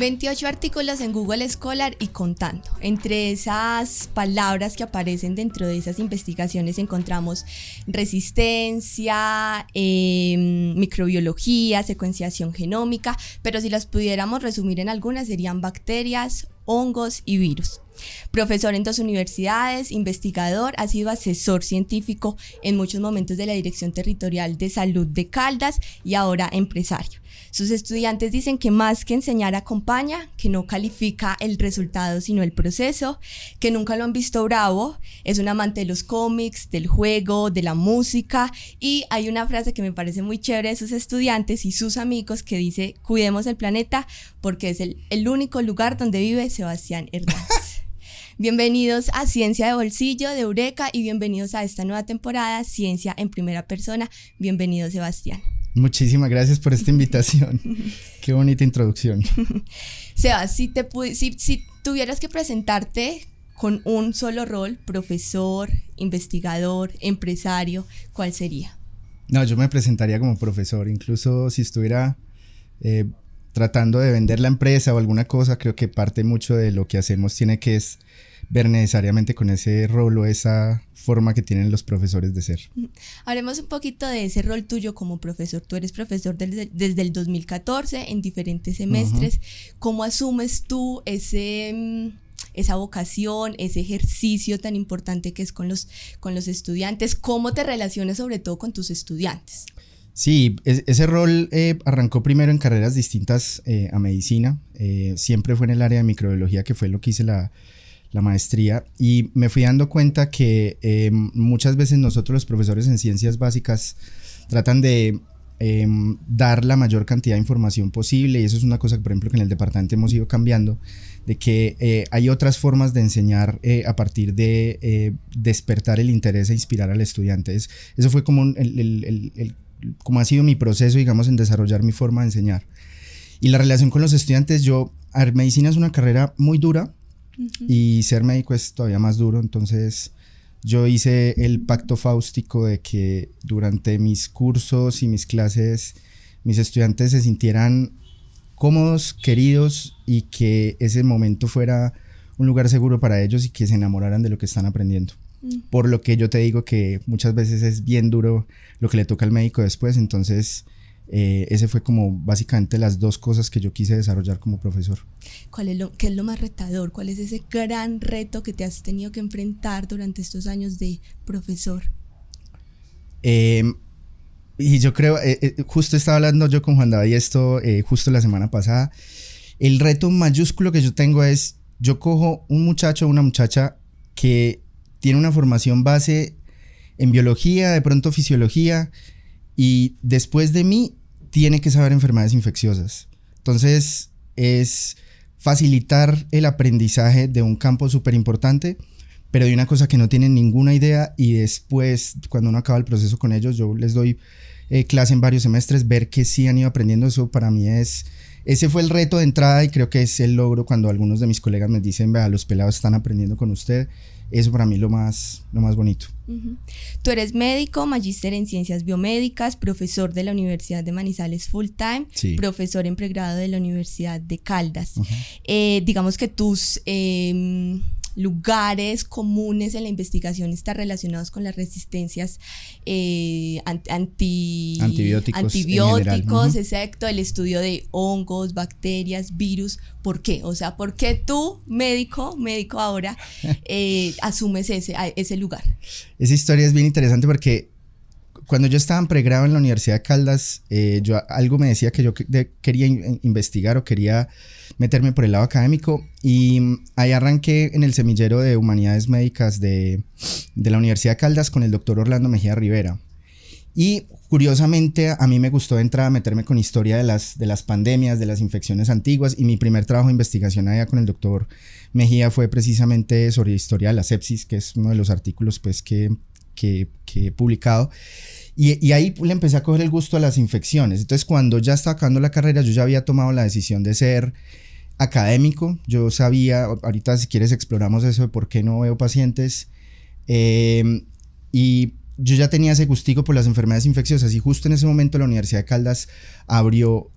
28 artículos en Google Scholar y contando. Entre esas palabras que aparecen dentro de esas investigaciones encontramos resistencia, microbiología, secuenciación genómica, pero si las pudiéramos resumir en algunas serían bacterias, hongos y virus. Profesor en 2 universidades, investigador, ha sido asesor científico en muchos momentos de la Dirección Territorial de Salud de Caldas y ahora empresario. Sus estudiantes dicen que más que enseñar acompaña, que no califica el resultado sino el proceso, que nunca lo han visto bravo, es un amante de los cómics, del juego, de la música, y hay una frase que me parece muy chévere de sus estudiantes y sus amigos que dice: cuidemos el planeta porque es el único lugar donde vive Sebastián Hernández. Bienvenidos a Ciencia de Bolsillo de Eureka y bienvenidos a esta nueva temporada Ciencia en Primera Persona. Bienvenido, Sebastián. Muchísimas gracias por esta invitación. Qué bonita introducción. Sebas, si tuvieras que presentarte con un solo rol, profesor, investigador, empresario, ¿cuál sería? No, yo me presentaría como profesor, incluso si estuviera tratando de vender la empresa o alguna cosa, creo que parte mucho de lo que hacemos tiene que ver necesariamente con ese rol o esa forma que tienen los profesores de ser. Hablemos un poquito de ese rol tuyo como profesor. Tú eres profesor desde el 2014 en diferentes semestres. Uh-huh. ¿Cómo asumes tú esa vocación, ese ejercicio tan importante que es con los estudiantes? ¿Cómo te relacionas sobre todo con tus estudiantes? Sí, ese rol arrancó primero en carreras distintas a medicina. Siempre fue en el área de microbiología, que fue lo que hice la maestría, y me fui dando cuenta que muchas veces nosotros los profesores en ciencias básicas tratan de dar la mayor cantidad de información posible, y eso es una cosa que, por ejemplo, que en el departamento hemos ido cambiando, de que hay otras formas de enseñar a partir de despertar el interés e inspirar al estudiante. Eso fue como como ha sido mi proceso, digamos, en desarrollar mi forma de enseñar. Y la relación con los estudiantes, medicina es una carrera muy dura. Uh-huh. Y ser médico es todavía más duro, entonces yo hice el pacto fáustico de que durante mis cursos y mis clases mis estudiantes se sintieran cómodos, queridos, y que ese momento fuera un lugar seguro para ellos y que se enamoraran de lo que están aprendiendo. Uh-huh. Por lo que yo te digo que muchas veces es bien duro lo que le toca al médico después, entonces ese fue como básicamente las dos cosas que yo quise desarrollar como profesor. ¿Qué es lo más retador? ¿Cuál es ese gran reto que te has tenido que enfrentar durante estos años de profesor? Y yo creo, justo estaba hablando yo con Juan David esto justo la semana pasada. El reto mayúsculo que yo tengo es: yo cojo un muchacho o una muchacha que tiene una formación base en biología, de pronto fisiología, y después de mí tiene que saber enfermedades infecciosas. Entonces es facilitar el aprendizaje de un campo súper importante, pero de una cosa que no tienen ninguna idea, y después, cuando uno acaba el proceso con ellos, yo les doy clase en varios semestres, ver que sí han ido aprendiendo. Eso para mí ese fue el reto de entrada, y creo que es el logro cuando algunos de mis colegas me dicen: vea, los pelados están aprendiendo con usted. Eso para mí es lo más bonito. Uh-huh. Tú eres médico, magíster en ciencias biomédicas, profesor de la Universidad de Manizales full time, sí, profesor en pregrado de la Universidad de Caldas. Uh-huh. Digamos que tus lugares comunes en la investigación están relacionados con las resistencias antibióticos, uh-huh, exacto, el estudio de hongos, bacterias, virus. ¿Por qué? O sea, ¿por qué tú, médico ahora, asumes ese lugar? Esa historia es bien interesante porque cuando yo estaba en pregrado en la Universidad de Caldas, algo me decía que yo quería investigar o quería meterme por el lado académico, y ahí arranqué en el semillero de Humanidades Médicas de la Universidad de Caldas con el doctor Orlando Mejía Rivera. Y curiosamente a mí me gustó de entrada meterme con historia de las pandemias, de las infecciones antiguas, y mi primer trabajo de investigación allá con el doctor Mejía fue precisamente sobre historia de la sepsis, que es uno de los artículos pues que he publicado. Y ahí le empecé a coger el gusto a las infecciones. Entonces, cuando ya estaba acabando la carrera, yo ya había tomado la decisión de ser académico. Yo sabía, ahorita si quieres exploramos eso de por qué no veo pacientes, y yo ya tenía ese gustico por las enfermedades infecciosas y justo en ese momento la Universidad de Caldas abrió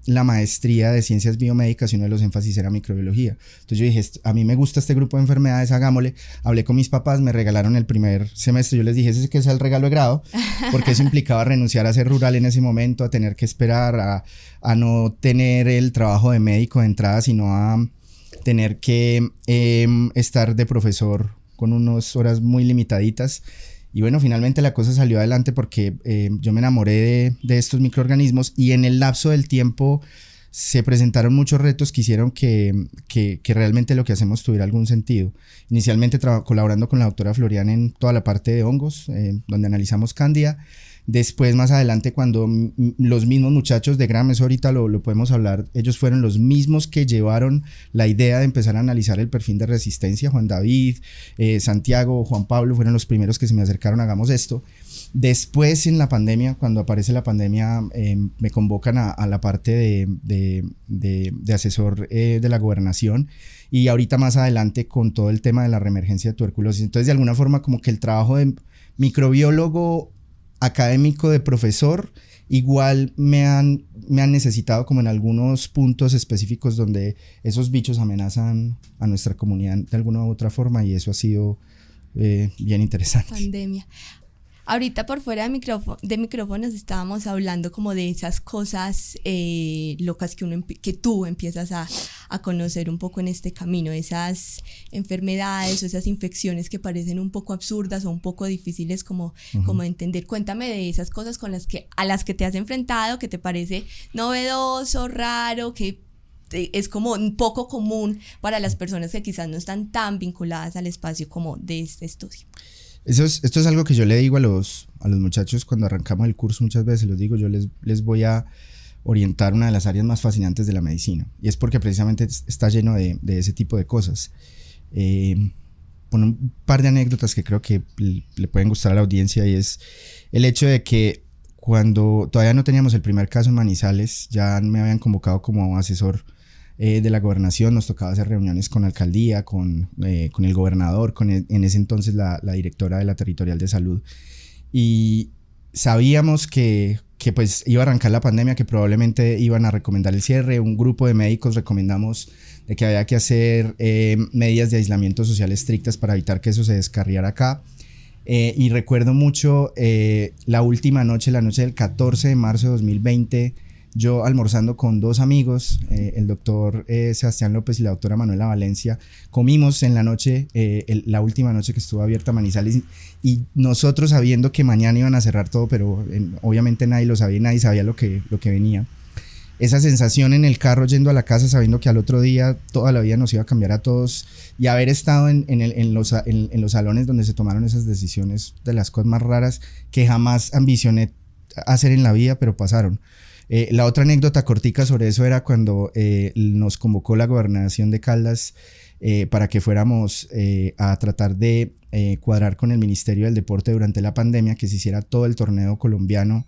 la maestría de ciencias biomédicas y uno de los énfasis era microbiología. Entonces yo dije, a mí me gusta este grupo de enfermedades, hagámosle. Hablé con mis papás, me regalaron el primer semestre. Yo les dije, ese es que es el regalo de grado, porque eso implicaba renunciar a ser rural en ese momento, a tener que esperar, a no tener el trabajo de médico de entrada, sino a tener que estar de profesor con unas horas muy limitaditas. Y bueno, finalmente la cosa salió adelante porque yo me enamoré de estos microorganismos y en el lapso del tiempo se presentaron muchos retos que hicieron que realmente lo que hacemos tuviera algún sentido. Inicialmente colaborando con la doctora Florian en toda la parte de hongos, donde analizamos Cándida. Después, más adelante, cuando los mismos muchachos de Gram, eso ahorita lo podemos hablar, ellos fueron los mismos que llevaron la idea de empezar a analizar el perfil de resistencia. Juan David, Santiago, Juan Pablo fueron los primeros que se me acercaron, hagamos esto. Después, en la pandemia, cuando aparece la pandemia, me convocan a la parte de asesor de la gobernación y ahorita más adelante con todo el tema de la reemergencia de tuberculosis. Entonces, de alguna forma, como que el trabajo de microbiólogo académico, de profesor, igual me han necesitado como en algunos puntos específicos donde esos bichos amenazan a nuestra comunidad de alguna u otra forma y eso ha sido bien interesante. Pandemia. Ahorita por fuera de micrófonos estábamos hablando como de esas cosas locas que tú empiezas a conocer un poco en este camino, esas enfermedades o esas infecciones que parecen un poco absurdas o un poco difíciles como de entender. Cuéntame de esas cosas a las que te has enfrentado, que te parece novedoso, raro, que es como un poco común para las personas que quizás no están tan vinculadas al espacio como de este estudio. Esto es algo que yo le digo a los muchachos cuando arrancamos el curso, muchas veces les digo, yo les voy a orientar una de las áreas más fascinantes de la medicina y es porque precisamente está lleno de ese tipo de cosas. Un par de anécdotas que creo que le pueden gustar a la audiencia y es el hecho de que cuando todavía no teníamos el primer caso en Manizales, ya me habían convocado como asesor de la gobernación, nos tocaba hacer reuniones con la alcaldía, con el gobernador, en ese entonces la directora de la Territorial de Salud y sabíamos que pues iba a arrancar la pandemia, que probablemente iban a recomendar el cierre. Un grupo de médicos recomendamos de que había que hacer medidas de aislamiento social estrictas para evitar que eso se descarriara acá. Y recuerdo mucho la última noche, la noche del 14 de marzo de 2020, yo almorzando con dos amigos, el doctor Sebastián López y la doctora Manuela Valencia, comimos en la noche, la última noche que estuvo abierta Manizales y nosotros sabiendo que mañana iban a cerrar todo, pero obviamente nadie lo sabía y nadie sabía lo que venía. Esa sensación en el carro yendo a la casa sabiendo que al otro día toda la vida nos iba a cambiar a todos y haber estado en los salones donde se tomaron esas decisiones de las cosas más raras que jamás ambicioné hacer en la vida, pero pasaron. La otra anécdota cortica sobre eso era cuando nos convocó la gobernación de Caldas para que fuéramos a tratar de cuadrar con el Ministerio del Deporte durante la pandemia que se hiciera todo el torneo colombiano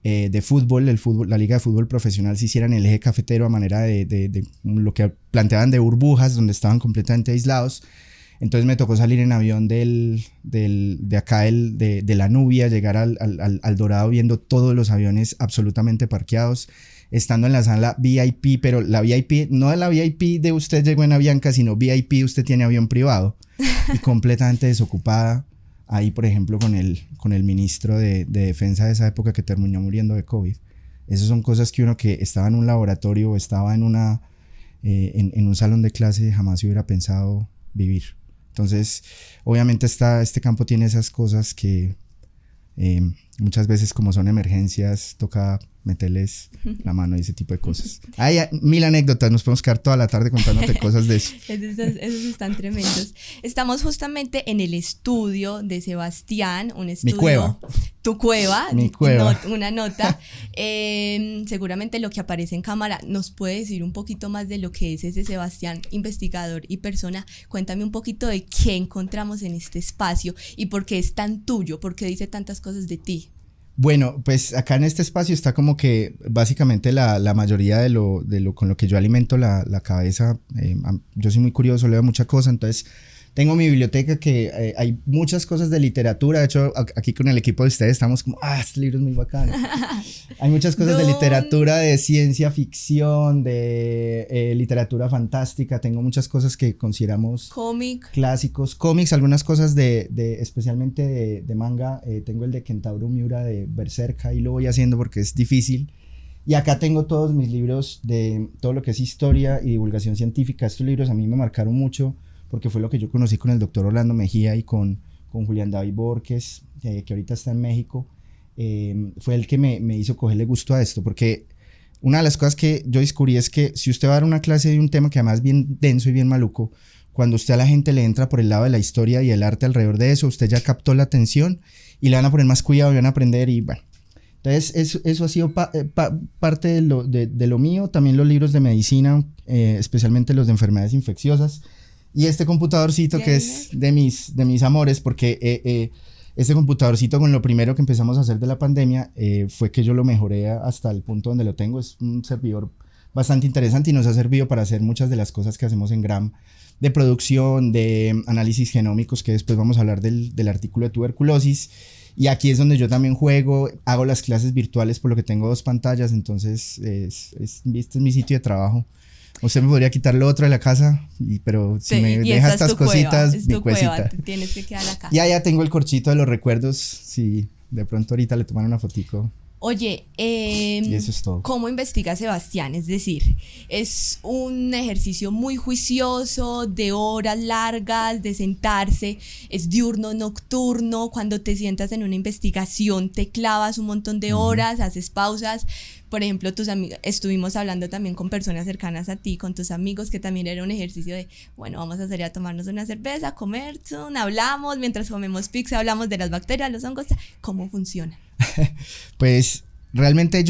de fútbol, la liga de fútbol profesional se hiciera en el eje cafetero a manera de lo que planteaban de burbujas donde estaban completamente aislados. Entonces me tocó salir en avión de la Nubia, llegar al Dorado viendo todos los aviones absolutamente parqueados, estando en la sala VIP, pero la VIP, no la VIP de usted llegó en Avianca, sino VIP usted tiene avión privado y completamente desocupada. Ahí, por ejemplo, con el ministro de Defensa de esa época que terminó muriendo de COVID. Esas son cosas que uno que estaba en un laboratorio o estaba en un salón de clase jamás hubiera pensado vivir. Entonces, obviamente este campo tiene esas cosas que muchas veces como son emergencias toca meterles la mano y ese tipo de cosas. Hay mil anécdotas, nos podemos quedar toda la tarde contándote cosas de eso. Esos están tremendos. Estamos justamente en el estudio de Sebastián, un estudio... Mi cueva. Tu cueva. Mi cueva. Una nota. Seguramente lo que aparece en cámara nos puede decir un poquito más de lo que es ese Sebastián, investigador y persona. Cuéntame un poquito de qué encontramos en este espacio y por qué es tan tuyo, por qué dice tantas cosas de ti. Bueno, pues acá en este espacio está como que básicamente la mayoría de lo con lo que yo alimento la cabeza. Yo soy muy curioso, leo mucha cosa, entonces Tengo mi biblioteca que hay muchas cosas de literatura. De hecho, aquí con el equipo de ustedes estamos como, este libro es muy bacano. Hay muchas cosas de literatura, de ciencia ficción, de literatura fantástica. Tengo muchas cosas que consideramos clásicos. Cómics, algunas cosas especialmente de manga. Tengo el de Kentaro Miura de Berserk, y lo voy haciendo porque es difícil. Y acá tengo todos mis libros de todo lo que es historia y divulgación científica. Estos libros a mí me marcaron mucho porque fue lo que yo conocí con el doctor Orlando Mejía y con Julián David Borges, que ahorita está en México. Fue el que me hizo cogerle gusto a esto, porque una de las cosas que yo descubrí es que si usted va a dar una clase de un tema que además es bien denso y bien maluco, cuando usted a la gente le entra por el lado de la historia y el arte alrededor de eso, usted ya captó la atención y le van a poner más cuidado y van a aprender y bueno. Entonces eso ha sido parte de lo mío. También los libros de medicina, especialmente los de enfermedades infecciosas. Y este computadorcito que es de mis amores, porque este computadorcito con lo primero que empezamos a hacer de la pandemia fue que yo lo mejoré hasta el punto donde lo tengo. Es un servidor bastante interesante y nos ha servido para hacer muchas de las cosas que hacemos en Gram, de producción, de análisis genómicos, que después vamos a hablar del artículo de tuberculosis. Y aquí es donde yo también juego, hago las clases virtuales por lo que tengo 2 pantallas, entonces este es mi sitio de trabajo. Usted me podría quitar lo otro de la casa, pero si me deja estas cositas, mi cuevita. Tienes que quedar acá. Y allá tengo el corchito de los recuerdos, si de pronto ahorita le toman una fotico. Oye, y eso es todo. ¿Cómo investiga Sebastián? Es decir, es un ejercicio muy juicioso, de horas largas, de sentarse, es diurno, nocturno. Cuando te sientas en una investigación te clavas un montón de horas, haces pausas. Por ejemplo, tus amigos, estuvimos hablando también con personas cercanas a ti, con tus amigos, que también era un ejercicio de, bueno, vamos a salir a tomarnos una cerveza, comer, hablamos, mientras comemos pizza, hablamos de las bacterias, los hongos. ¿Cómo funciona? Pues realmente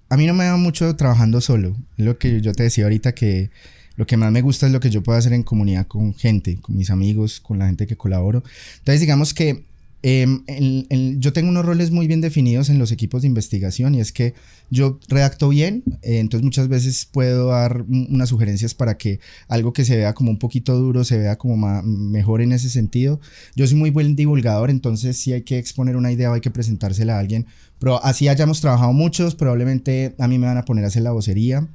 a mí no me va mucho trabajando solo. Es lo que yo te decía ahorita, que lo que más me gusta es lo que yo puedo hacer en comunidad con gente, con mis amigos, con la gente que colaboro. Entonces digamos que yo tengo unos roles muy bien definidos en los equipos de investigación, y es que yo redacto bien, entonces muchas veces puedo dar unas sugerencias para que algo que se vea como un poquito duro se vea como mejor en ese sentido. Yo soy muy buen divulgador, entonces si hay que exponer una idea o hay que presentársela a alguien, pero así hayamos trabajado muchos, probablemente a mí me van a poner a hacer la vocería.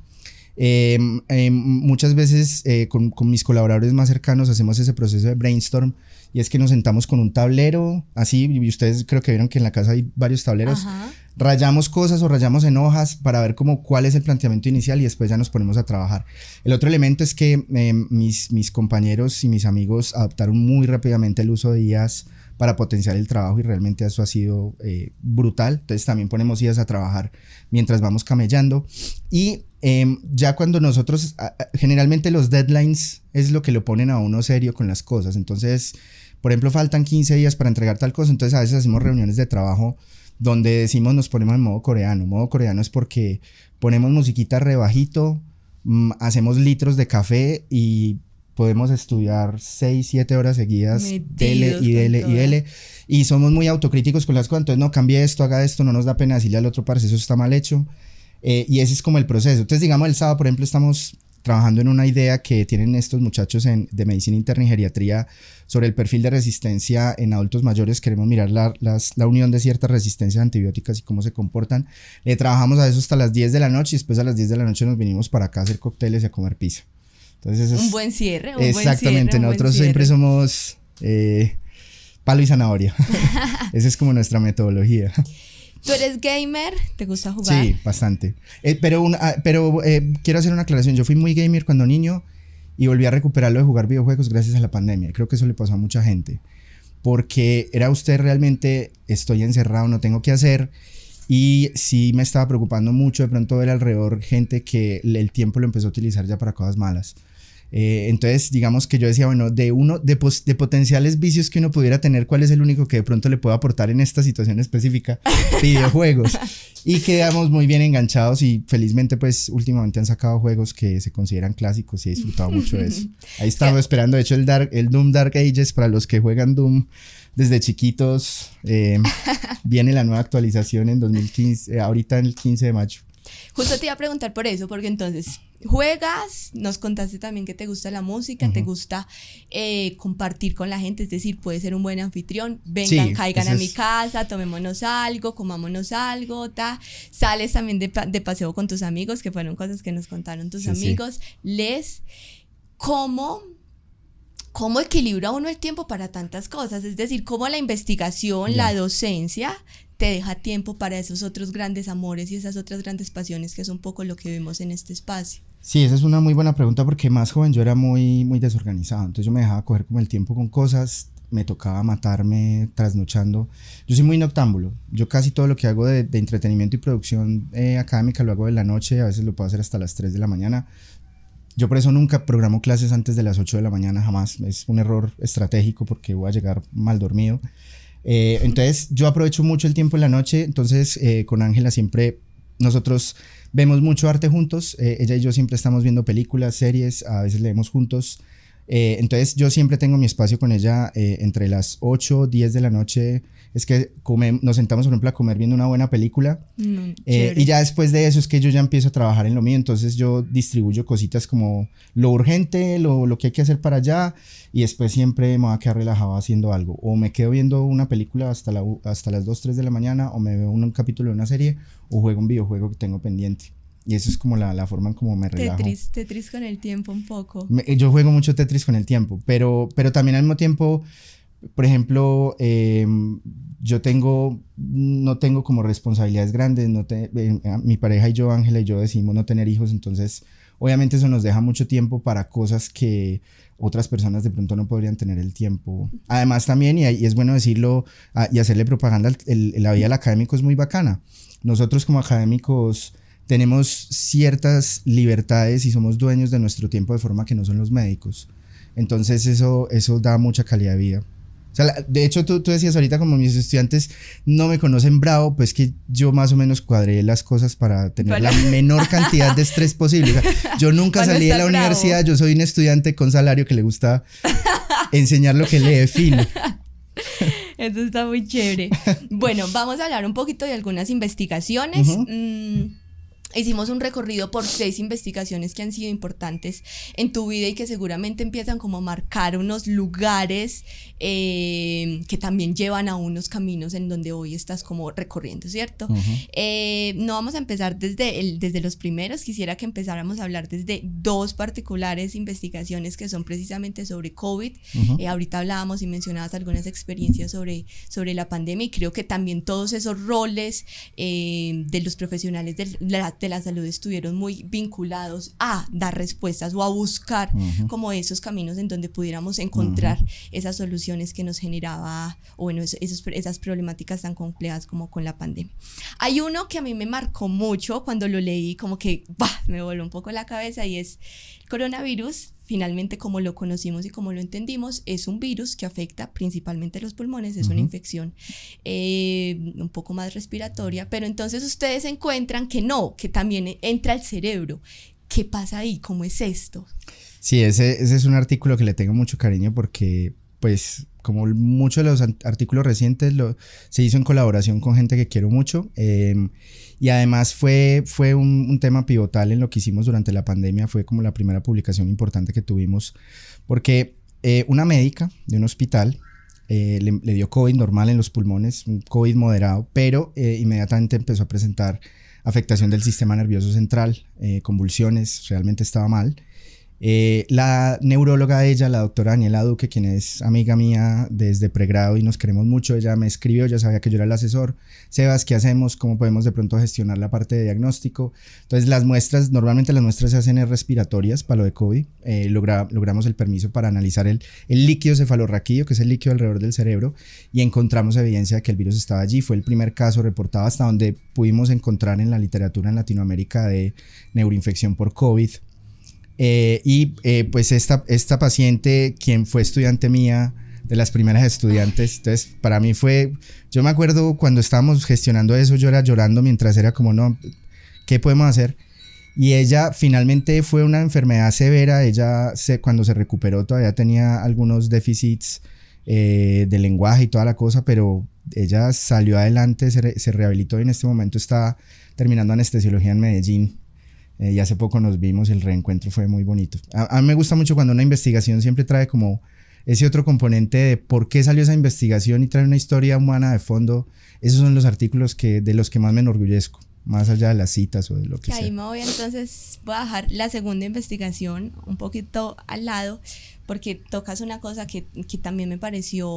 Muchas veces con mis colaboradores más cercanos hacemos ese proceso de brainstorm, y es que nos sentamos con un tablero así, y ustedes creo que vieron que en la casa hay varios tableros. Ajá. Rayamos cosas o rayamos en hojas para ver cuál es el planteamiento inicial, y después ya nos ponemos a trabajar. El otro elemento es que mis compañeros y mis amigos adoptaron muy rápidamente el uso de IAs para potenciar el trabajo, y realmente eso ha sido brutal. Entonces también ponemos IAs a trabajar mientras vamos camellando. Y ya cuando nosotros, generalmente los deadlines es lo que lo ponen a uno serio con las cosas. Entonces, por ejemplo, faltan 15 días para entregar tal cosa, entonces a veces hacemos reuniones de trabajo donde decimos, nos ponemos en modo coreano. Modo coreano es porque ponemos musiquita re bajito, hacemos litros de café y podemos estudiar 6, 7 horas seguidas, dele, y somos muy autocríticos con las cosas. Entonces, no, cambie esto, haga esto, no nos da pena decirle al otro parce, eso está mal hecho, y ese es como el proceso. Entonces, digamos, el sábado, por ejemplo, estamos trabajando en una idea que tienen estos muchachos de medicina interna y geriatría sobre el perfil de resistencia en adultos mayores. Queremos mirar la unión de ciertas resistencias antibióticas y cómo se comportan. Trabajamos a eso hasta las 10 de la noche, y después a las 10 de la noche nos vinimos para acá a hacer cócteles y a comer pizza. Entonces un buen cierre. Exactamente, nosotros siempre somos palo y zanahoria. Esa es como nuestra metodología. ¿Tú eres gamer? ¿Te gusta jugar? Sí, bastante. Pero quiero hacer una aclaración. Yo fui muy gamer cuando niño y volví a recuperarlo de jugar videojuegos gracias a la pandemia. Creo que eso le pasó a mucha gente, porque era usted realmente, estoy encerrado, no tengo qué hacer. Y sí me estaba preocupando mucho de pronto ver alrededor gente que el tiempo lo empezó a utilizar ya para cosas malas. Entonces digamos que yo decía, bueno, de potenciales vicios que uno pudiera tener, ¿cuál es el único que de pronto le puedo aportar en esta situación específica? Videojuegos. Y quedamos muy bien enganchados, y felizmente pues últimamente han sacado juegos que se consideran clásicos y he disfrutado mucho de eso. Ahí estamos esperando, de hecho el Doom Dark Ages, para los que juegan Doom desde chiquitos, viene la nueva actualización en 2015, ahorita en el 15 de mayo. Justo te iba a preguntar por eso, porque entonces juegas, nos contaste también que te gusta la música, te gusta compartir con la gente, es decir, puedes ser un buen anfitrión, vengan, caigan a mi casa, tomémonos algo, comámonos algo, sales también de paseo con tus amigos, que fueron cosas que nos contaron tus amigos, ¿Cómo equilibra uno el tiempo para tantas cosas? Es decir, cómo la investigación, la docencia te deja tiempo para esos otros grandes amores y esas otras grandes pasiones, que es un poco lo que vemos en este espacio. Sí, esa es una muy buena pregunta, porque más joven yo era muy, muy desorganizado, entonces yo me dejaba coger como el tiempo con cosas, me tocaba matarme trasnochando. Yo soy muy noctámbulo, yo casi todo lo que hago de entretenimiento y producción académica lo hago de la noche, a veces lo puedo hacer hasta las 3 de la mañana. Yo por eso nunca programo clases antes de las 8 de la mañana, jamás. Es un error estratégico porque voy a llegar mal dormido. Entonces yo aprovecho mucho el tiempo en la noche. Entonces con Ángela siempre nosotros vemos mucho arte juntos. Ella y yo siempre estamos viendo películas, series, a veces leemos juntos. Entonces yo siempre tengo mi espacio con ella entre las 8, 10 de la noche. Es que nos sentamos, por ejemplo, a comer viendo una buena película. Y ya después de eso es que yo ya empiezo a trabajar en lo mío. Entonces yo distribuyo cositas como lo urgente, lo que hay que hacer para allá, y después siempre me voy a quedar relajado haciendo algo. O me quedo viendo una película hasta las 2, 3 de la mañana, o me veo un capítulo de una serie, o juego un videojuego que tengo pendiente. Y eso es como la forma en como me relajo. Tetris con el tiempo un poco. Yo juego mucho Tetris con el tiempo, pero también al mismo tiempo, por ejemplo, yo no tengo como responsabilidades grandes, mi pareja y yo, Ángela y yo, decidimos no tener hijos, entonces obviamente eso nos deja mucho tiempo para cosas que otras personas de pronto no podrían tener el tiempo. Además también, y es bueno decirlo y hacerle propaganda, la vida del académico es muy bacana. Nosotros como académicos tenemos ciertas libertades y somos dueños de nuestro tiempo de forma que no son los médicos. Entonces eso da mucha calidad de vida. O sea, de hecho tú decías ahorita, como mis estudiantes no me conocen bravo, pues que yo más o menos cuadré las cosas para tener la menor cantidad de estrés posible. O sea, yo nunca salí de la universidad, yo soy un estudiante con salario que le gusta enseñar lo que lee, fin. Eso está muy chévere. Bueno, vamos a hablar un poquito de algunas investigaciones. Hicimos un recorrido por 6 investigaciones que han sido importantes en tu vida y que seguramente empiezan como a marcar unos lugares que también llevan a unos caminos en donde hoy estás como recorriendo, ¿cierto? No vamos a empezar desde los primeros, quisiera que empezáramos a hablar desde 2 particulares investigaciones que son precisamente sobre COVID. Ahorita hablábamos y mencionabas algunas experiencias sobre la pandemia, y creo que también todos esos roles de los profesionales de la salud estuvieron muy vinculados a dar respuestas o a buscar como esos caminos en donde pudiéramos encontrar esas soluciones que nos generaba, o bueno, esas problemáticas tan complejas como con la pandemia. Hay uno que a mí me marcó mucho cuando lo leí, como que me voló un poco la cabeza, y es coronavirus. Finalmente, como lo conocimos y como lo entendimos, es un virus que afecta principalmente los pulmones, es una infección un poco más respiratoria, pero entonces ustedes encuentran que también entra al cerebro. ¿Qué pasa ahí? ¿Cómo es esto? Sí, ese es un artículo que le tengo mucho cariño porque, pues, como muchos de los artículos recientes, se hizo en colaboración con gente que quiero mucho, y además fue un tema pivotal en lo que hicimos durante la pandemia. Fue como la primera publicación importante que tuvimos, porque una médica de un hospital le dio COVID normal en los pulmones, un COVID moderado, pero inmediatamente empezó a presentar afectación del sistema nervioso central, convulsiones, realmente estaba mal. La neuróloga de ella, la doctora Daniela Duque, quien es amiga mía desde pregrado y nos queremos mucho, ella me escribió, ya sabía que yo era el asesor. Sebas, ¿qué hacemos? ¿Cómo podemos de pronto gestionar la parte de diagnóstico? Entonces normalmente las muestras se hacen respiratorias para lo de COVID. Logramos el permiso para analizar el líquido cefalorraquídeo, que es el líquido alrededor del cerebro, y encontramos evidencia de que el virus estaba allí. Fue el primer caso reportado hasta donde pudimos encontrar en la literatura en Latinoamérica de neuroinfección por COVID. Pues esta paciente, quien fue estudiante mía, de las primeras estudiantes, entonces para mí yo me acuerdo cuando estábamos gestionando eso, yo era llorando mientras era como, no, ¿qué podemos hacer? Y ella finalmente fue una enfermedad severa. Ella cuando se recuperó todavía tenía algunos déficits de lenguaje y toda la cosa, pero ella salió adelante, se rehabilitó y en este momento está terminando anestesiología en Medellín. Y hace poco nos vimos y el reencuentro fue muy bonito. A mí me gusta mucho cuando una investigación siempre trae como ese otro componente de por qué salió esa investigación y trae una historia humana de fondo. Esos son los artículos de los que más me enorgullezco, más allá de las citas o de lo que sea. Ahí me voy entonces, voy a dejar la segunda investigación un poquito al lado, porque tocas una cosa que también me pareció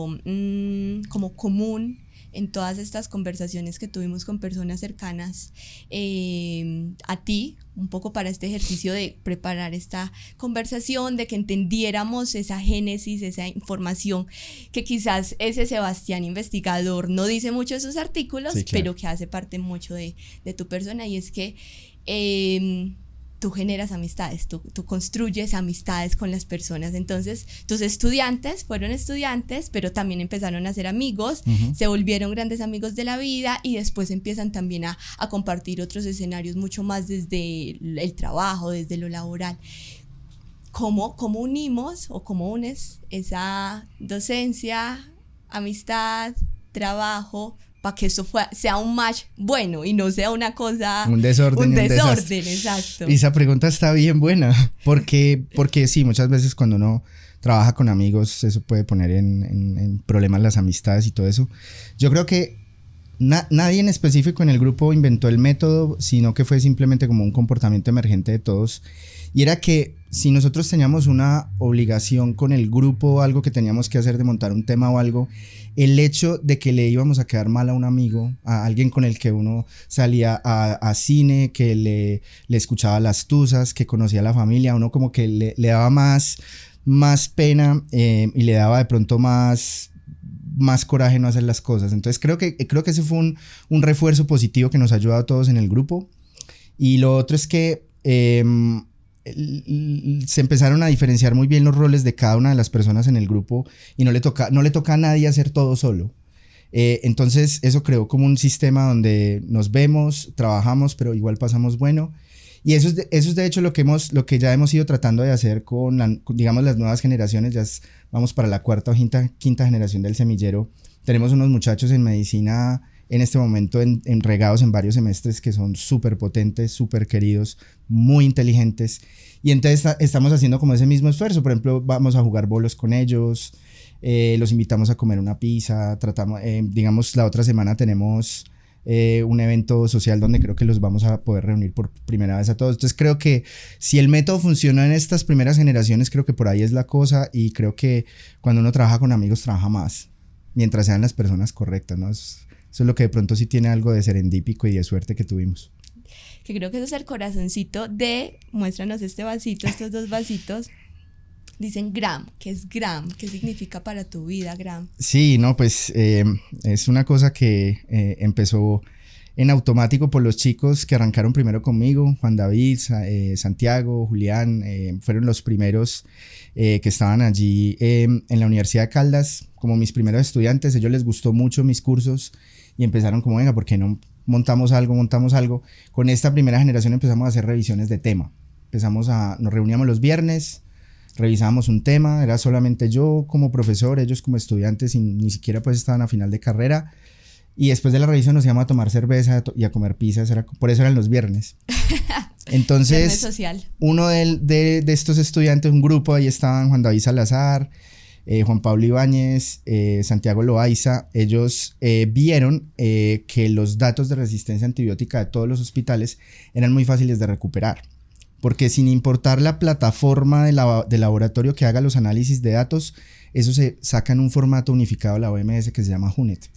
como común en todas estas conversaciones que tuvimos con personas cercanas a ti, un poco para este ejercicio de preparar esta conversación, de que entendiéramos esa génesis, esa información que quizás ese Sebastián investigador no dice mucho de sus artículos, sí, claro, pero que hace parte mucho de tu persona, y es que tú generas amistades, tú construyes amistades con las personas. Entonces tus estudiantes fueron estudiantes, pero también empezaron a ser amigos, se volvieron grandes amigos de la vida y después empiezan también a compartir otros escenarios mucho más desde el trabajo, desde lo laboral. ¿Cómo unimos o cómo unes esa docencia, amistad, trabajo, para que eso sea un match bueno y no sea una cosa... Un desorden, exacto. Y esa pregunta está bien buena, porque sí, muchas veces cuando uno trabaja con amigos, eso puede poner en problemas las amistades y todo eso. Yo creo que nadie en específico en el grupo inventó el método, sino que fue simplemente como un comportamiento emergente de todos. Y era que si nosotros teníamos una obligación con el grupo, algo que teníamos que hacer de montar un tema o algo, el hecho de que le íbamos a quedar mal a un amigo, a alguien con el que uno salía a cine, que le escuchaba las tusas, que conocía a la familia, uno como que le daba más pena y le daba de pronto más coraje no hacer las cosas. Entonces creo que ese fue un refuerzo positivo que nos ha ayudado a todos en el grupo. Y lo otro es que se empezaron a diferenciar muy bien los roles de cada una de las personas en el grupo y no le toca a nadie hacer todo solo. Entonces eso creó como un sistema donde nos vemos, trabajamos, pero igual pasamos bueno. Y eso es de hecho lo que ya hemos ido tratando de hacer con digamos las nuevas generaciones. Vamos para la cuarta o quinta generación del semillero. Tenemos unos muchachos en medicina en este momento regados en varios semestres que son súper potentes, súper queridos, muy inteligentes, y entonces estamos haciendo como ese mismo esfuerzo. Por ejemplo, vamos a jugar bolos con ellos, los invitamos a comer una pizza, digamos la otra semana tenemos un evento social donde creo que los vamos a poder reunir por primera vez a todos. Entonces creo que si el método funcionó en estas primeras generaciones, creo que por ahí es la cosa, y creo que cuando uno trabaja con amigos trabaja más, mientras sean las personas correctas, ¿no? Eso es lo que de pronto sí tiene algo de serendípico y de suerte que tuvimos. Que creo que eso es el corazoncito muéstranos este vasito, estos dos vasitos. Dicen GRAM, ¿qué es GRAM? ¿Qué significa para tu vida GRAM? Sí, no, pues es una cosa que empezó en automático por los chicos que arrancaron primero conmigo, Juan David, Santiago, Julián, fueron los primeros que estaban allí en la Universidad de Caldas, como mis primeros estudiantes. A ellos les gustó mucho mis cursos y empezaron como, venga, ¿por qué no montamos algo? Con esta primera generación empezamos a hacer revisiones de tema. Nos reuníamos los viernes, revisábamos un tema, era solamente yo como profesor, ellos como estudiantes, y ni siquiera pues estaban a final de carrera. Y después de la revisión nos íbamos a tomar cerveza y a comer pizzas, por eso eran los viernes. Entonces, uno de estos estudiantes, un grupo, ahí estaban Juan David Salazar, Juan Pablo Ibáñez, Santiago Loaiza. Ellos vieron que los datos de resistencia antibiótica de todos los hospitales eran muy fáciles de recuperar, porque sin importar la plataforma de laboratorio que haga los análisis de datos, eso se saca en un formato unificado de la OMS que se llama HUNET.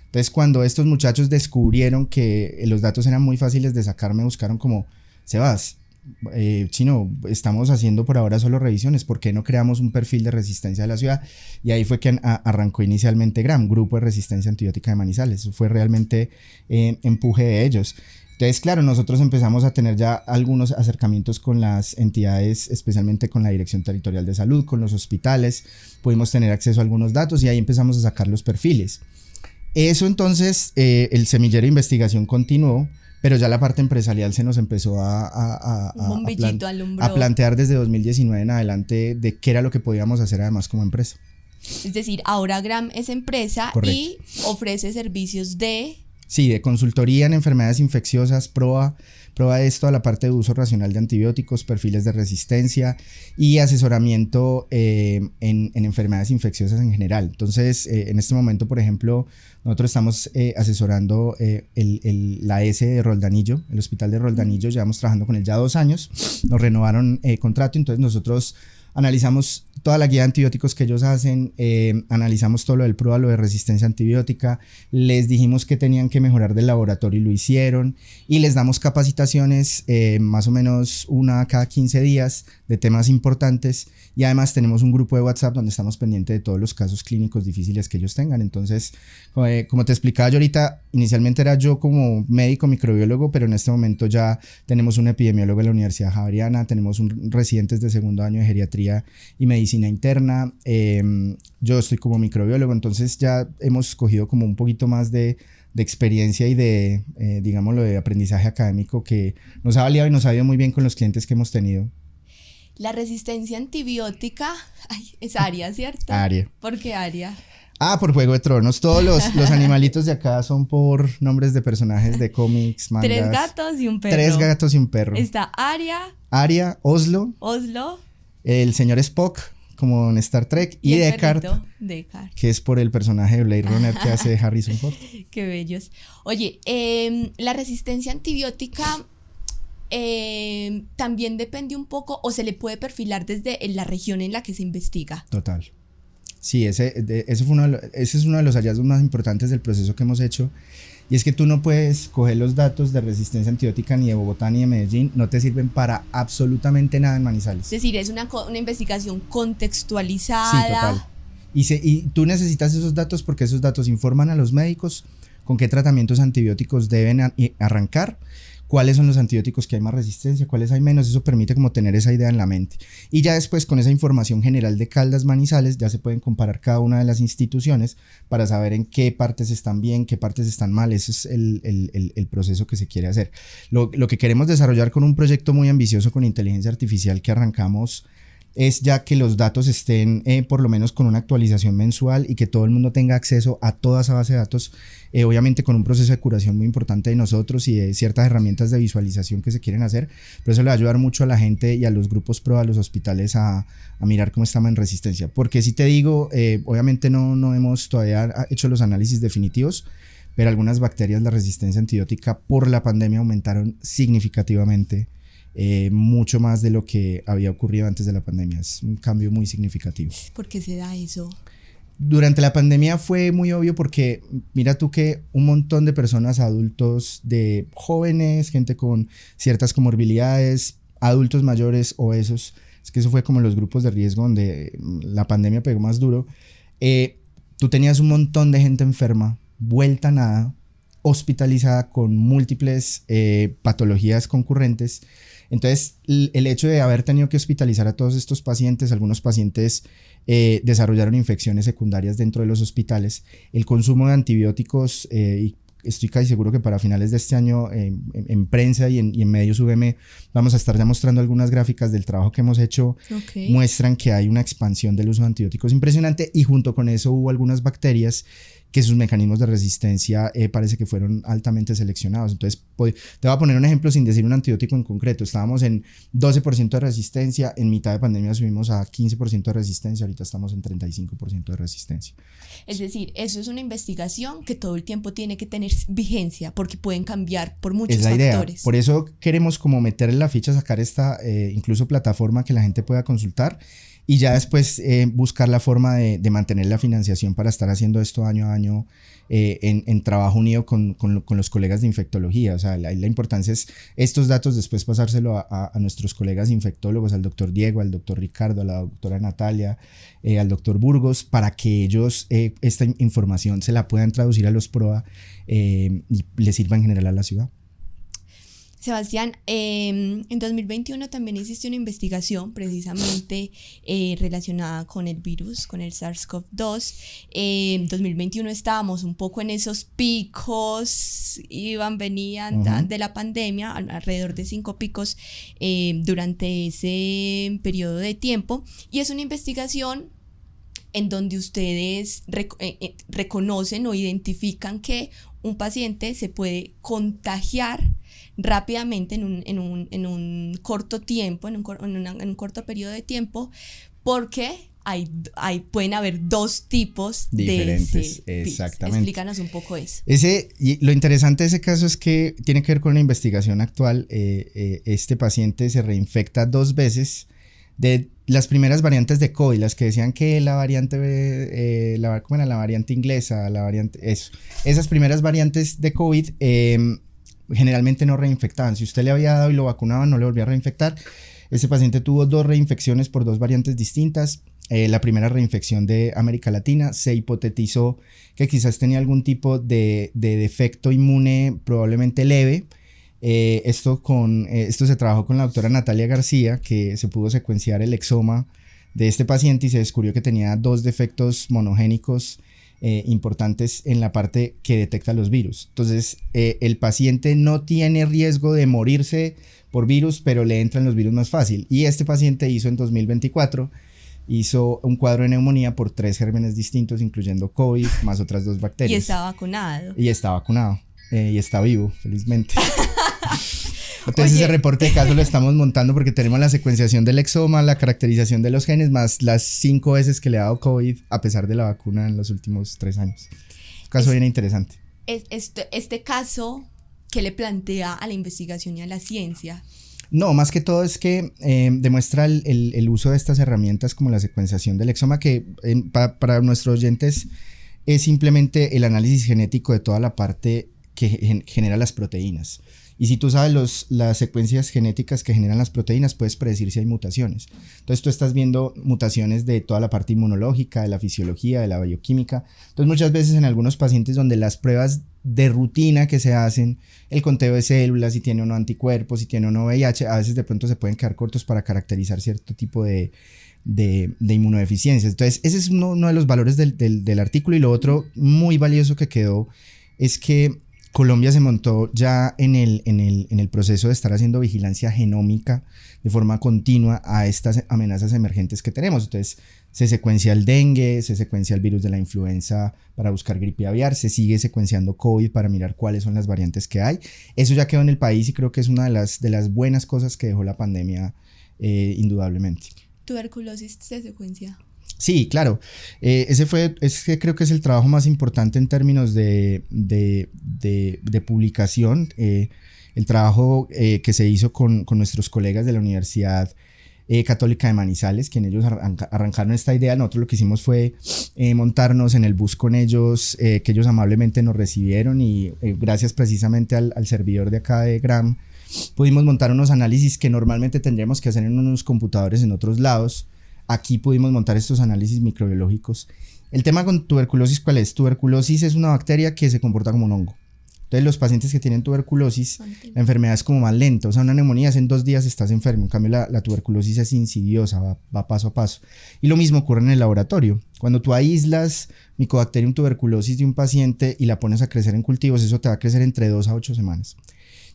Entonces, cuando estos muchachos descubrieron que los datos eran muy fáciles de sacar, me buscaron como, Sebas, Chino, estamos haciendo por ahora solo revisiones, ¿por qué no creamos un perfil de resistencia de la ciudad? Y ahí fue que arrancó inicialmente GRAM, Grupo de Resistencia Antibiótica de Manizales. Eso fue realmente empuje de ellos. Entonces, claro, nosotros empezamos a tener ya algunos acercamientos con las entidades, especialmente con la Dirección Territorial de Salud, con los hospitales, pudimos tener acceso a algunos datos y ahí empezamos a sacar los perfiles. Eso entonces, el semillero de investigación continuó, pero ya la parte empresarial se nos empezó a plantear desde 2019 en adelante de qué era lo que podíamos hacer además como empresa. Es decir, ahora Gram es empresa. Correcto. Y ofrece servicios de... Sí, de consultoría en enfermedades infecciosas, prueba es toda la parte de uso racional de antibióticos, perfiles de resistencia y asesoramiento en enfermedades infecciosas en general. Entonces, en este momento, por ejemplo, nosotros estamos asesorando la S de Roldanillo, el hospital de Roldanillo, llevamos trabajando con él ya 2 años, nos renovaron contrato, entonces nosotros analizamos toda la guía de antibióticos que ellos hacen, analizamos todo lo del PROA, lo de resistencia antibiótica, les dijimos que tenían que mejorar del laboratorio y lo hicieron, y les damos capacitaciones más o menos una cada 15 días de temas importantes, y además tenemos un grupo de WhatsApp donde estamos pendientes de todos los casos clínicos difíciles que ellos tengan. Entonces, como te explicaba yo ahorita, inicialmente era yo como médico microbiólogo, pero en este momento ya tenemos un epidemiólogo en la Universidad Javeriana, tenemos residentes de segundo año de geriatría y medicina interna, yo estoy como microbiólogo, entonces ya hemos cogido como un poquito más de experiencia y de, digámoslo, de aprendizaje académico que nos ha valido y nos ha ido muy bien con los clientes que hemos tenido. La resistencia antibiótica, es Aria, ¿cierto? Aria. ¿Por qué Aria? Por Juego de Tronos. Todos los animalitos de acá son por nombres de personajes de cómics, mangas. 3 gatos y un perro. 3 gatos y un perro. Está Aria, Oslo, el señor Spock, como en Star Trek, y Deckard, que es por el personaje de Blade Runner que hace Harrison Ford. Qué bellos. Oye, la resistencia antibiótica también depende un poco, o se le puede perfilar desde la región en la que se investiga. Total. Sí, ese es uno de los hallazgos más importantes del proceso que hemos hecho, y es que tú no puedes coger los datos de resistencia antibiótica ni de Bogotá ni de Medellín, no te sirven para absolutamente nada en Manizales. Es decir, es una investigación contextualizada. Sí, total. Y tú necesitas esos datos porque esos datos informan a los médicos con qué tratamientos antibióticos deben arrancar, cuáles son los antibióticos que hay más resistencia, cuáles hay menos. Eso permite como tener esa idea en la mente, y ya después con esa información general de Caldas, Manizales, ya se pueden comparar cada una de las instituciones para saber en qué partes están bien, qué partes están mal. Ese es el proceso que se quiere hacer. Lo que queremos desarrollar con un proyecto muy ambicioso con inteligencia artificial que arrancamos es ya que los datos estén por lo menos con una actualización mensual y que todo el mundo tenga acceso a toda esa base de datos, obviamente con un proceso de curación muy importante de nosotros y de ciertas herramientas de visualización que se quieren hacer, pero eso le va a ayudar mucho a la gente y a los grupos PRO, a los hospitales a mirar cómo estamos en resistencia, porque si te digo, obviamente no hemos todavía hecho los análisis definitivos, pero algunas bacterias, la resistencia antibiótica por la pandemia aumentaron significativamente, mucho más de lo que había ocurrido antes de la pandemia. Es un cambio muy significativo. ¿Por qué se da eso? Durante la pandemia fue muy obvio porque mira tú que un montón de personas, adultos, de jóvenes, gente con ciertas comorbilidades, adultos mayores, obesos, es que eso fue como los grupos de riesgo donde la pandemia pegó más duro. Tú tenías un montón de gente enferma, vuelta a nada, hospitalizada con múltiples patologías concurrentes. Entonces, el hecho de haber tenido que hospitalizar a todos estos pacientes, algunos pacientes desarrollaron infecciones secundarias dentro de los hospitales. El consumo de antibióticos, y estoy casi seguro que para finales de este año en prensa y en medios UVM vamos a estar ya mostrando algunas gráficas del trabajo que hemos hecho. Okay. Muestran que hay una expansión del uso de antibióticos impresionante, y junto con eso hubo algunas bacterias que sus mecanismos de resistencia parece que fueron altamente seleccionados. Entonces, te voy a poner un ejemplo sin decir un antibiótico en concreto. Estábamos en 12% de resistencia, en mitad de pandemia subimos a 15% de resistencia, ahorita estamos en 35% de resistencia. Es decir, eso es una investigación que todo el tiempo tiene que tener vigencia, porque pueden cambiar por muchos factores. Es la idea. Por eso queremos como meterle la ficha, sacar esta incluso plataforma que la gente pueda consultar, y ya después buscar la forma de mantener la financiación para estar haciendo esto año a año en trabajo unido con los colegas de infectología. O sea, la importancia es estos datos después pasárselo a nuestros colegas infectólogos, al doctor Diego, al doctor Ricardo, a la doctora Natalia, al doctor Burgos, para que ellos esta información se la puedan traducir a los PROA y les sirva en general a la ciudad. Sebastián, en 2021 también hiciste una investigación precisamente relacionada con el virus, con el SARS-CoV-2. En 2021 estábamos un poco en esos picos, iban, venían de la pandemia, alrededor de 5 picos durante ese periodo de tiempo, y es una investigación en donde ustedes reconocen o identifican que un paciente se puede contagiar rápidamente en un corto tiempo, en un corto periodo de tiempo, porque pueden haber dos tipos diferentes, de ese exactamente. Explícanos un poco eso. Y lo interesante de ese caso es que tiene que ver con la investigación actual. Este paciente se reinfecta 2 veces de las primeras variantes de COVID, las que decían que la variante, ¿cómo era? La variante inglesa, esas primeras variantes de COVID generalmente no reinfectaban. Si usted le había dado y lo vacunaban, no le volvía a reinfectar. Este paciente tuvo 2 reinfecciones por 2 variantes distintas. La primera reinfección de América Latina, se hipotetizó que quizás tenía algún tipo de defecto inmune probablemente leve. Esto se trabajó con la doctora Natalia García, que se pudo secuenciar el exoma de este paciente y se descubrió que tenía 2 defectos monogénicos importantes en la parte que detecta los virus. Entonces, el paciente no tiene riesgo de morirse por virus, pero le entran los virus más fácil. Y este paciente hizo en 2024 un cuadro de neumonía por 3 gérmenes distintos, incluyendo COVID, más otras 2 bacterias. Y está vacunado. Y está vivo, felizmente. Entonces ese reporte de caso lo estamos montando porque tenemos la secuenciación del exoma, la caracterización de los genes, más las 5 veces que le ha dado COVID a pesar de la vacuna en los últimos 3 años. Un caso bien interesante. Este caso, ¿qué le plantea a la investigación y a la ciencia? No, más que todo es que demuestra el uso de estas herramientas como la secuenciación del exoma, que para nuestros oyentes es simplemente el análisis genético de toda la parte que genera las proteínas. Y si tú sabes las secuencias genéticas que generan las proteínas, puedes predecir si hay mutaciones. Entonces tú estás viendo mutaciones de toda la parte inmunológica, de la fisiología, de la bioquímica. Entonces muchas veces en algunos pacientes donde las pruebas de rutina que se hacen, el conteo de células, si tiene o no anticuerpos, si tiene o no VIH, a veces de pronto se pueden quedar cortos para caracterizar cierto tipo de inmunodeficiencias. Entonces ese es uno de los valores del artículo. Y lo otro muy valioso que quedó es que Colombia se montó ya en el proceso de estar haciendo vigilancia genómica de forma continua a estas amenazas emergentes que tenemos. Entonces se secuencia el dengue, se secuencia el virus de la influenza para buscar gripe aviar, se sigue secuenciando COVID para mirar cuáles son las variantes que hay. Eso ya quedó en el país y creo que es una de las buenas cosas que dejó la pandemia, indudablemente. ¿Tuberculosis se secuencia? Sí, claro. Que creo que es el trabajo más importante en términos de publicación. El trabajo que se hizo con nuestros colegas de la Universidad Católica de Manizales, quienes ellos arrancaron esta idea. Nosotros lo que hicimos fue montarnos en el bus con ellos, que ellos amablemente nos recibieron y gracias precisamente al servidor de acá de Gram, pudimos montar unos análisis que normalmente tendríamos que hacer en unos computadores en otros lados. Aquí pudimos montar estos análisis microbiológicos. El tema con tuberculosis, ¿cuál es? Tuberculosis es una bacteria que se comporta como un hongo. Entonces los pacientes que tienen tuberculosis, la enfermedad es como más lenta. O sea, una neumonía es en 2 días estás enfermo. En cambio la tuberculosis es insidiosa, va paso a paso. Y lo mismo ocurre en el laboratorio. Cuando tú aíslas Mycobacterium tuberculosis de un paciente y la pones a crecer en cultivos, eso te va a crecer entre 2 a 8 semanas.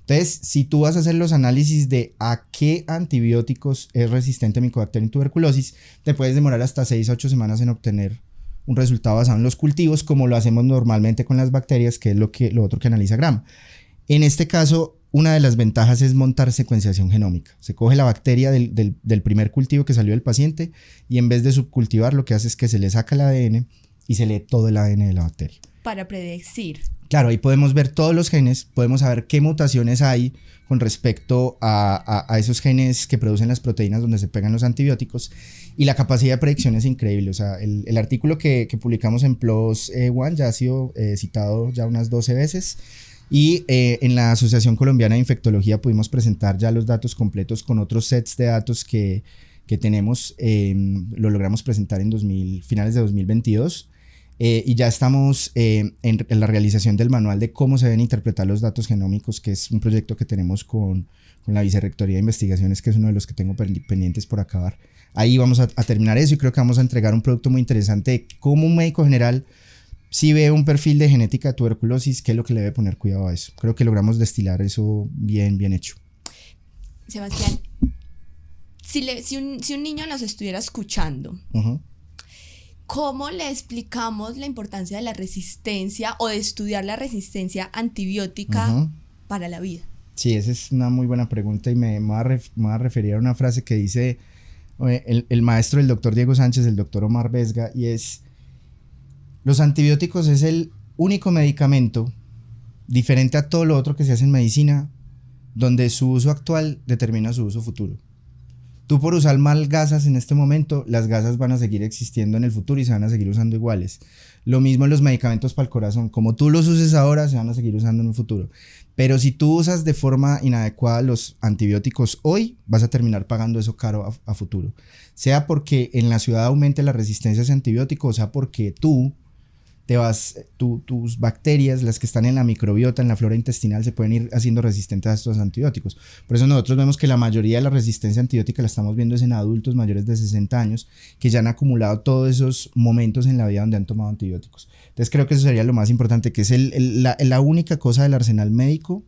Entonces, si tú vas a hacer los análisis de a qué antibióticos es resistente Mycobacterium tuberculosis, te puedes demorar hasta 6 a 8 semanas en obtener un resultado basado en los cultivos, como lo hacemos normalmente con las bacterias, que es lo otro que analiza Gram. En este caso, una de las ventajas es montar secuenciación genómica. Se coge la bacteria del primer cultivo que salió del paciente y en vez de subcultivar, lo que hace es que se le saca el ADN y se lee todo el ADN de la bacteria. Para predecir. Claro, ahí podemos ver todos los genes, podemos saber qué mutaciones hay con respecto a esos genes que producen las proteínas donde se pegan los antibióticos, y la capacidad de predicción es increíble. O sea, el artículo que publicamos en PLOS One ya ha sido citado ya unas 12 veces, y en la Asociación Colombiana de Infectología pudimos presentar ya los datos completos con otros sets de datos que tenemos. Lo logramos presentar en finales de 2022. Y ya estamos en la realización del manual de cómo se deben interpretar los datos genómicos, que es un proyecto que tenemos con la Vicerrectoría de Investigaciones, que es uno de los que tengo pendientes por acabar. Ahí vamos a terminar eso y creo que vamos a entregar un producto muy interesante de cómo un médico general, si ve un perfil de genética de tuberculosis, qué es lo que le debe poner cuidado a eso. Creo que logramos destilar eso bien hecho. Sebastián, si un niño nos estuviera escuchando, ¿cómo le explicamos la importancia de la resistencia o de estudiar la resistencia antibiótica para la vida? Sí, esa es una muy buena pregunta y me voy a referir a una frase que dice el maestro del doctor Diego Sánchez, el doctor Omar Vesga, y es: los antibióticos es el único medicamento diferente a todo lo otro que se hace en medicina, donde su uso actual determina su uso futuro. Tú por usar mal gasas en este momento, las gasas van a seguir existiendo en el futuro y se van a seguir usando iguales. Lo mismo en los medicamentos para el corazón, como tú los uses ahora, se van a seguir usando en un futuro. Pero si tú usas de forma inadecuada los antibióticos hoy, vas a terminar pagando eso caro a futuro. Sea porque en la ciudad aumente la resistencia a ese antibiótico, o sea porque tus bacterias, las que están en la microbiota, en la flora intestinal, se pueden ir haciendo resistentes a estos antibióticos. Por eso nosotros vemos que la mayoría de la resistencia antibiótica la estamos viendo es en adultos mayores de 60 años que ya han acumulado todos esos momentos en la vida donde han tomado antibióticos. Entonces creo que eso sería lo más importante, que es la única cosa del arsenal médico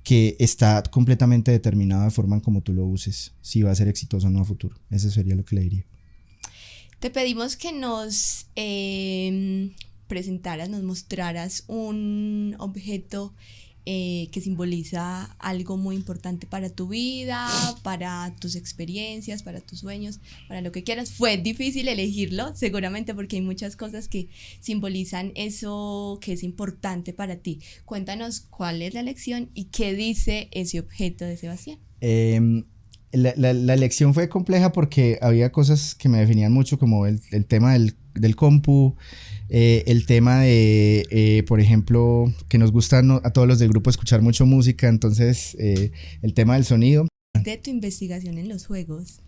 que está completamente determinado de forma en cómo tú lo uses, si va a ser exitoso o no a futuro. Eso sería lo que le diría. Te pedimos que nos presentaras, nos mostraras un objeto que simboliza algo muy importante para tu vida, para tus experiencias, para tus sueños, para lo que quieras. Fue difícil elegirlo, seguramente porque hay muchas cosas que simbolizan eso que es importante para ti. Cuéntanos cuál es la elección y qué dice ese objeto de Sebastián. La elección fue compleja porque había cosas que me definían mucho, como el tema del compu, el tema de, por ejemplo, que nos gusta a todos los del grupo escuchar mucho música, entonces el tema del sonido. De tu investigación en los juegos.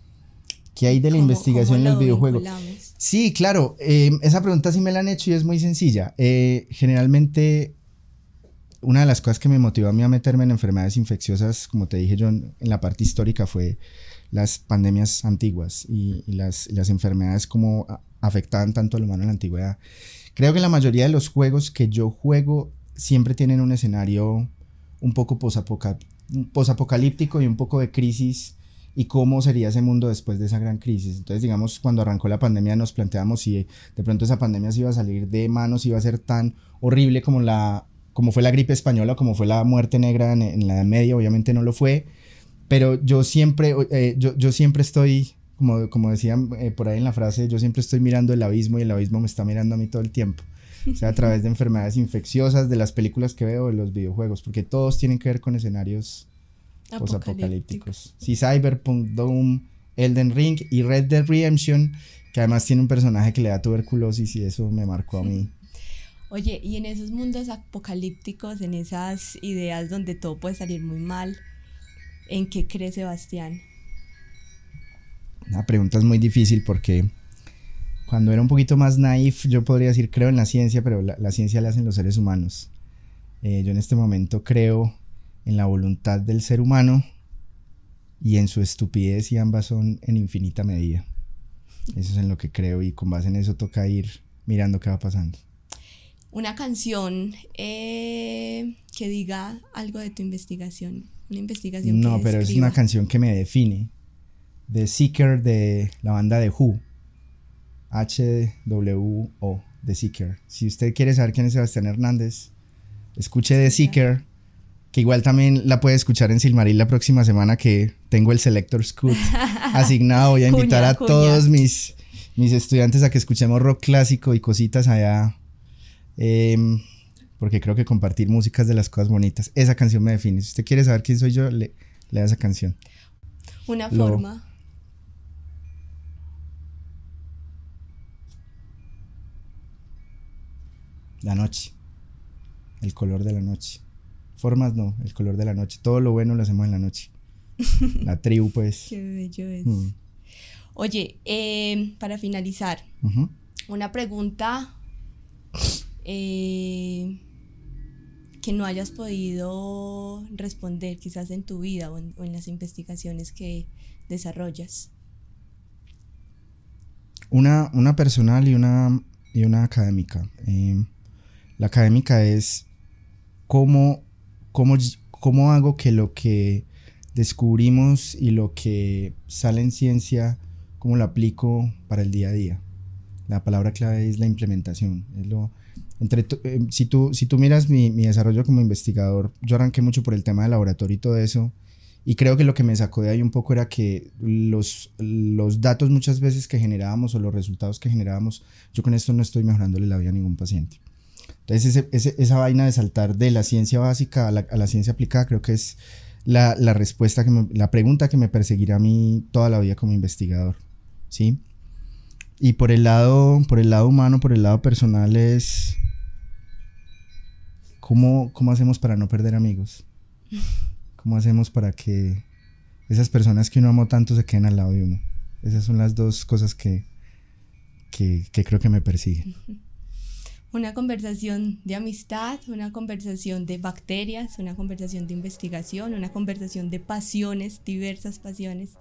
¿Qué hay de la investigación en los videojuegos? Vinculamos? Sí, claro, esa pregunta sí me la han hecho y es muy sencilla. Generalmente, una de las cosas que me motivó a mí a meterme en enfermedades infecciosas, como te dije yo, en la parte histórica, fue las pandemias antiguas y las enfermedades como afectaban tanto al humano en la antigüedad. Creo que la mayoría de los juegos que yo juego siempre tienen un escenario un poco posapocalíptico y un poco de crisis, y cómo sería ese mundo después de esa gran crisis. Entonces, digamos, cuando arrancó la pandemia nos planteamos si de pronto esa pandemia se iba a salir de manos, iba a ser tan horrible como fue la gripe española o como fue la muerte negra en la Edad Media. Obviamente no lo fue, pero yo siempre estoy, como decían por ahí en la frase, yo siempre estoy mirando el abismo y el abismo me está mirando a mí todo el tiempo. O sea, a través de enfermedades infecciosas, de las películas que veo, de los videojuegos, porque todos tienen que ver con escenarios posapocalípticos. Sí, Cyberpunk, Doom, Elden Ring y Red Dead Redemption, que además tiene un personaje que le da tuberculosis, y eso me marcó a mí. Oye, y en esos mundos apocalípticos, en esas ideas donde todo puede salir muy mal, ¿en qué cree Sebastián? La pregunta es muy difícil porque cuando era un poquito más naif yo podría decir creo en la ciencia, pero la ciencia la hacen los seres humanos. Yo en este momento creo en la voluntad del ser humano y en su estupidez, y ambas son en infinita medida. Eso es en lo que creo, y con base en eso toca ir mirando qué va pasando. Una canción que diga algo de tu investigación, una investigación que no, pero es una canción que me define. The Seeker, de la banda de Who, HWO, The Seeker. Si usted quiere saber quién es Sebastián Hernández, escuche The Seeker, que igual también la puede escuchar en Silmaril la próxima semana, que tengo el Selector's Cut asignado. Voy a invitar a todos mis estudiantes a que escuchemos rock clásico y cositas allá, porque creo que compartir música es de las cosas bonitas. Esa canción me define. Si usted quiere saber quién soy yo, le da esa canción. Una forma. La noche. El color de la noche. Formas no, el color de la noche. Todo lo bueno lo hacemos en la noche. La tribu, pues. Qué bello es. Oye, para finalizar, una pregunta que no hayas podido responder quizás en tu vida o en las investigaciones que desarrollas. Una personal y una académica. La académica es cómo hago que lo que descubrimos y lo que sale en ciencia, cómo lo aplico para el día a día. La palabra clave es la implementación. Si tú miras mi desarrollo como investigador, yo arranqué mucho por el tema del laboratorio y todo eso. Y creo que lo que me sacó de ahí un poco era que los datos muchas veces que generábamos o los resultados que generábamos, yo con esto no estoy mejorándole la vida a ningún paciente. Entonces esa vaina de saltar de la ciencia básica a la ciencia aplicada creo que es la respuesta, la pregunta que me perseguirá a mí toda la vida como investigador, ¿sí? Y por el lado humano, por el lado personal es ¿cómo hacemos para no perder amigos? ¿Cómo hacemos para que esas personas que uno amó tanto se queden al lado de uno? Esas son las dos cosas que creo que me persiguen. Una conversación de amistad, una conversación de bacterias, una conversación de investigación, una conversación de pasiones, diversas pasiones.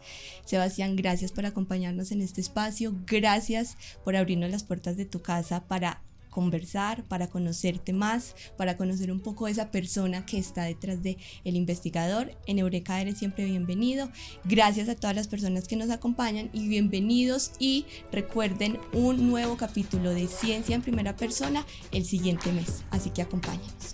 Sebastián, gracias por acompañarnos en este espacio, gracias por abrirnos las puertas de tu casa para conversar, para conocerte más, para conocer un poco de esa persona que está detrás del investigador. En Eureka eres siempre bienvenido. Gracias a todas las personas que nos acompañan y bienvenidos, y recuerden un nuevo capítulo de Ciencia en Primera Persona el siguiente mes, así que acompáñenos.